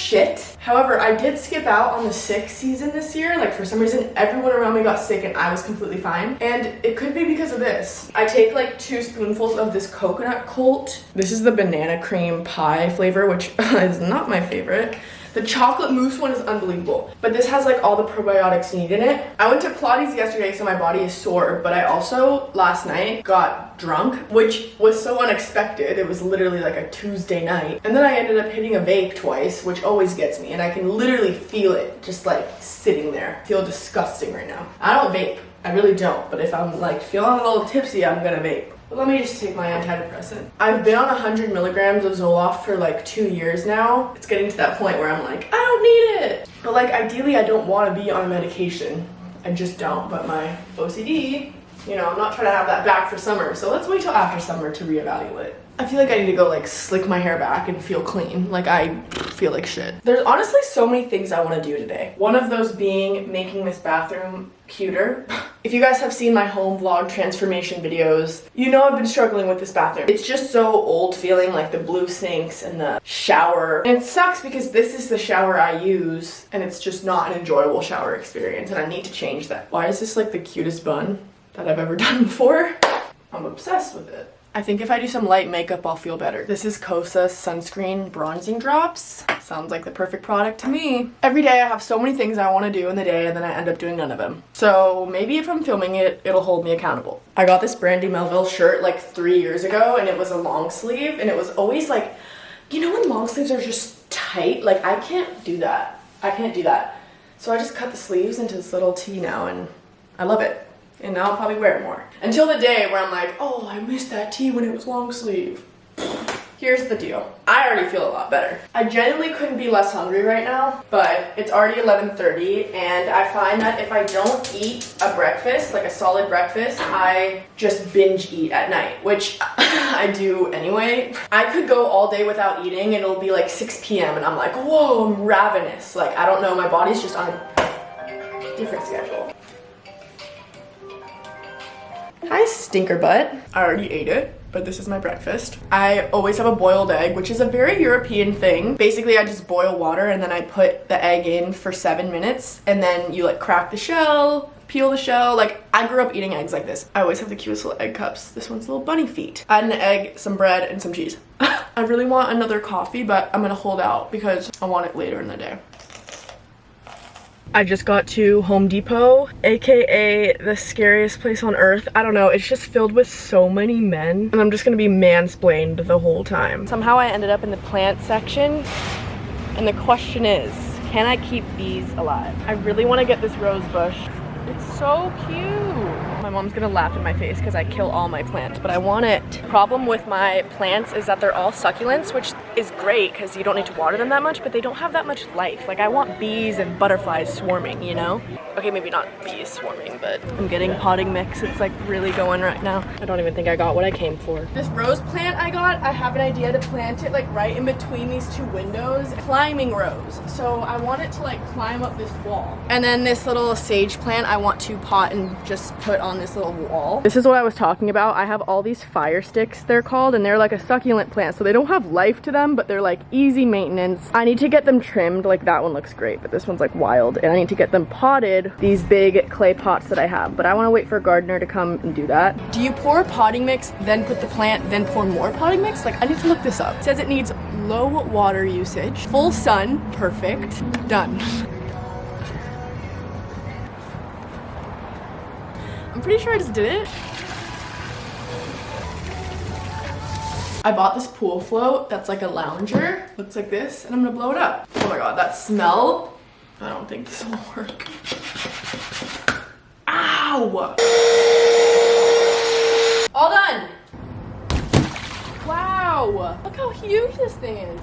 shit. However, I did skip out on the sick season this year. Like, for some reason, everyone around me got sick and I was completely fine. And it could be because of this. I take like 2 spoonfuls of this coconut Colt. This is the banana cream pie flavor, which is not my favorite. The chocolate mousse one is unbelievable, but this has like all the probiotics you need in it. I went to Pilates yesterday, so my body is sore, but I also last night got drunk, which was so unexpected. It was literally like a Tuesday night. And then I ended up hitting a vape twice, which always gets me, and I can literally feel it just like sitting there. I feel disgusting right now. I don't vape, I really don't, but if I'm like feeling a little tipsy, I'm gonna vape. But let me just take my antidepressant. I've been on 100 milligrams of Zoloft for like 2 years now. It's getting to that point where I'm like, I don't need it. But like ideally I don't want to be on a medication. I just don't, but my OCD, you know, I'm not trying to have that back for summer. So let's wait till after summer to reevaluate. I feel like I need to go like slick my hair back and feel clean. Like I feel like shit. There's honestly so many things I want to do today. One of those being making this bathroom cuter. If you guys have seen my home vlog transformation videos, you know I've been struggling with this bathroom. It's just so old feeling, like the blue sinks and the shower. And it sucks because this is the shower I use and it's just not an enjoyable shower experience and I need to change that. Why is this like the cutest bun that I've ever done before? I'm obsessed with it. I think if I do some light makeup, I'll feel better. This is Xoxo sunscreen bronzing drops. Sounds like the perfect product to me. Every day I have so many things I want to do in the day and then I end up doing none of them. So maybe if I'm filming it, it'll hold me accountable. I got this Brandy Melville shirt like 3 years ago and it was a long sleeve and it was always like, you know when long sleeves are just tight? Like I can't do that. I can't do that. So I just cut the sleeves into this little tee now and I love it. And now I'll probably wear it more. Until the day where I'm like, oh, I missed that tee when it was long sleeve. Here's the deal. I already feel a lot better. I genuinely couldn't be less hungry right now, but it's already 11:30 and I find that if I don't eat a breakfast, like a solid breakfast, I just binge eat at night, which I do anyway. I could go all day without eating and it'll be like 6 p.m. and I'm like, whoa, I'm ravenous. Like, I don't know, my body's just on a different schedule. Hi, stinker butt. I already ate it, but this is my breakfast. I always have a boiled egg, which is a very European thing. Basically, I just boil water and then I put the egg in for 7 minutes and then you like crack the shell, peel the shell. Like, I grew up eating eggs like this. I always have the cutest little egg cups. This one's little bunny feet. Add an egg, some bread, and some cheese. I really want another coffee, but I'm gonna hold out because I want it later in the day. I just got to Home Depot, aka the scariest place on earth. I don't know, it's just filled with so many men and I'm just gonna be mansplained the whole time. Somehow I ended up in the plant section and the question is, can I keep bees alive? I really want to get this rose bush. It's so cute. My mom's gonna laugh in my face because I kill all my plants, but I want it. Problem with my plants is that they're all succulents, which is great because you don't need to water them that much, but they don't have that much life. Like, I want bees and butterflies swarming, you know? Okay, maybe not bees swarming, but I'm getting potting mix. It's like really going right now. I don't even think I got what I came for. This rose plant I got, I have an idea to plant it like right in between these 2 windows. Climbing rose. So I want it to like climb up this wall. And then this little sage plant I want to pot and just put on this little wall. This is what I was talking about. I have all these fire sticks, they're called, and they're like a succulent plant, so they don't have life to them, but they're like easy maintenance. I need to get them trimmed. Like, that one looks great, but this one's like wild, and I need to get them potted, these big clay pots that I have, but I want to wait for a gardener to come and do that. Do you pour potting mix, then put the plant, then pour more potting mix? Like, I need to look this up. It says it needs low water usage, full sun, perfect, done. I'm pretty sure I just did it. I bought this pool float that's like a lounger. Looks like this, and I'm gonna blow it up. Oh my god, that smell. I don't think this will work. Ow! All done! Wow! Look how huge this thing is.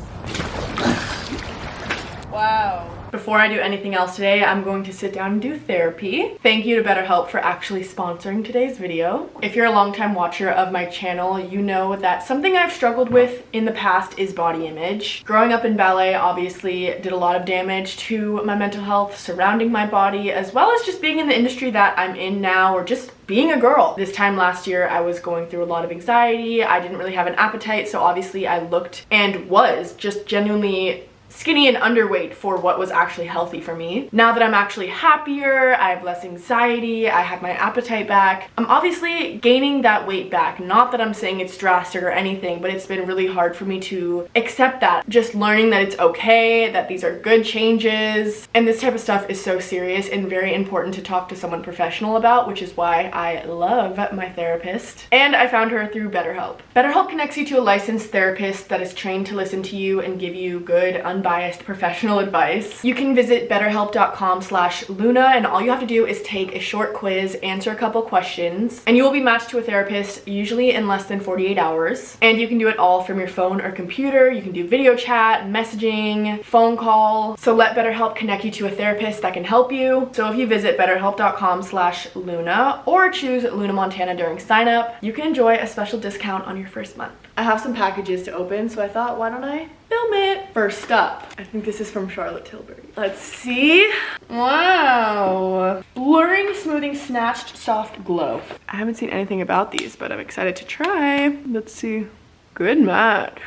Wow. Before I do anything else today, I'm going to sit down and do therapy. Thank you to BetterHelp for actually sponsoring today's video. If you're a longtime watcher of my channel, you know that something I've struggled with in the past is body image. Growing up in ballet obviously did a lot of damage to my mental health surrounding my body, as well as just being in the industry that I'm in now, or just being a girl. This time last year, I was going through a lot of anxiety. I didn't really have an appetite, so obviously I looked and was just genuinely skinny and underweight for what was actually healthy for me. Now that I'm actually happier, I have less anxiety, I have my appetite back, I'm obviously gaining that weight back. Not that I'm saying it's drastic or anything, but it's been really hard for me to accept that. Just learning that it's okay, that these are good changes. And this type of stuff is so serious and very important to talk to someone professional about, which is why I love my therapist. And I found her through BetterHelp. BetterHelp connects you to a licensed therapist that is trained to listen to you and give you good, unbiased professional advice. You can visit betterhelp.com/Luna, and all you have to do is take a short quiz, answer a couple questions, and you will be matched to a therapist usually in less than 48 hours. And you can do it all from your phone or computer. You can do video chat, messaging, phone call. So let BetterHelp connect you to a therapist that can help you. So if you visit betterhelp.com/Luna or choose Luna Montana during sign up, you can enjoy a special discount on your first month. I have some packages to open, so I thought, why don't I film it? First up, I think this is from Charlotte Tilbury. Let's see. Wow. Blurring, smoothing, snatched, soft glow. I haven't seen anything about these, but I'm excited to try. Let's see. Good match.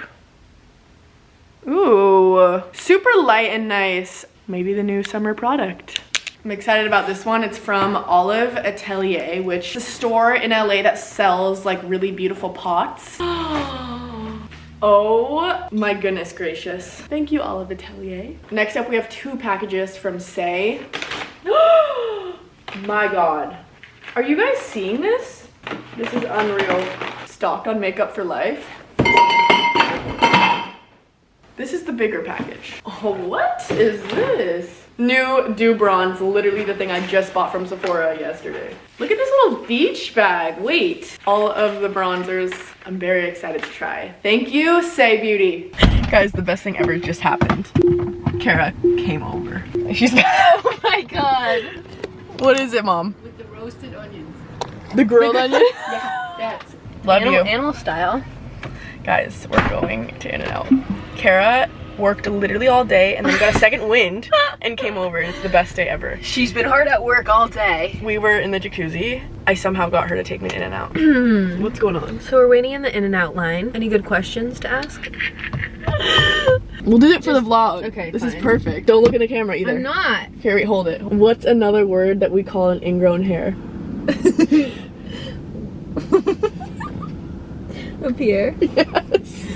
Ooh, super light and nice. Maybe the new summer product. I'm excited about this one. It's from Olive Atelier, which is a store in LA that sells like really beautiful pots. Oh my goodness gracious. Thank you, Olive Atelier. Next up, we have 2 packages from Say. My God. Are you guys seeing this? This is unreal. Stocked on Makeup for Life. This is the bigger package. Oh, what is this? New Dew Bronze, literally the thing I just bought from Sephora yesterday. Look at this little beach bag. Wait, all of the bronzers I'm very excited to try. Thank you, Say Beauty. Guys, the best thing ever just happened. Kara came over. She's oh my God. What is it, Mom? With the roasted onions. The grilled onion? Yeah, that's Love you. Animal style. Guys, we're going to In-N-Out. Kara worked literally all day and then got a second wind and came over. It's the best day ever. She's been hard at work all day. We were in the jacuzzi. I somehow got her to take me to In-N-Out. What's going on? So we're waiting in the In-N-Out line. Any good questions to ask? We'll do it for the vlog. Okay, This fine. is perfect. Don't look in the camera either. I'm not. Here, wait, hold it. What's another word that we call an ingrown hair? A pear. Yes.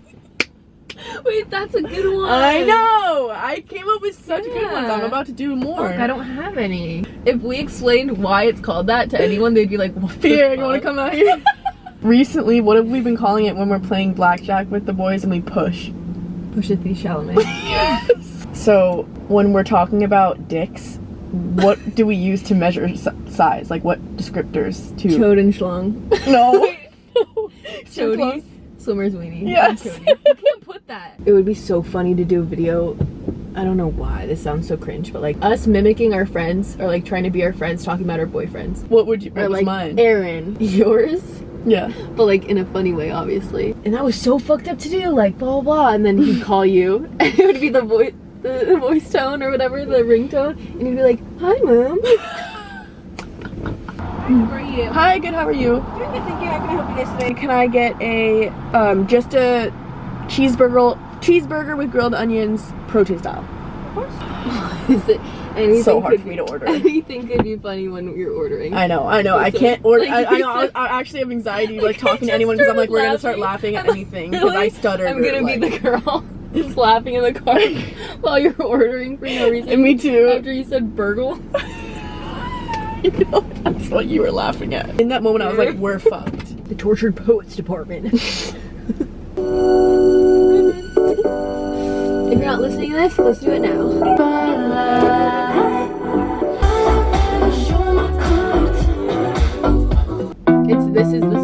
Wait, that's a good one. I know! I came up with such good ones. Yeah. I'm about to do more. Look, I don't have any. If we explained why it's called that to anyone, they'd be like, what the Pierre, you fuck? wanna come out here? Recently, what have we been calling it when we're playing blackjack with the boys and we push? Push it, Chalamet. Yes. So, when we're talking about dicks, what do we use to measure size? Like, what descriptors to... Chode and schlong. No. So Chody. close. Swimmer's weenie. Yes. You can't put that. It would be so funny to do a video. I don't know why this sounds so cringe, but like us mimicking our friends or like trying to be our friends talking about our boyfriends. What would you... What Or was like mine? Aaron, yours, Yeah. but like in a funny way, obviously. And that was so fucked up to do, like blah blah blah. And then he'd call you, and it would be the voice, the voice tone or whatever, the ringtone, and he'd be like, "Hi, mom." How are you? Hi, good, how are you? Thank you. How can I help you guys today? Can I get a, just a cheeseburger with grilled onions, protein style? Of course. Is it anything? So hard for me to order. Anything could be funny when you're ordering. I know. I So, can't order. like, I know. I actually have anxiety like talking to anyone because I'm like, we're gonna start laughing at anything because I stutter. I'm gonna be the girl just laughing in the car while you're ordering for no reason. And me too. After you said burgle. You know, that's what you were laughing at. In that moment, I was like, we're fucked. The tortured poets department. If you're not listening to this, let's do it now. This is the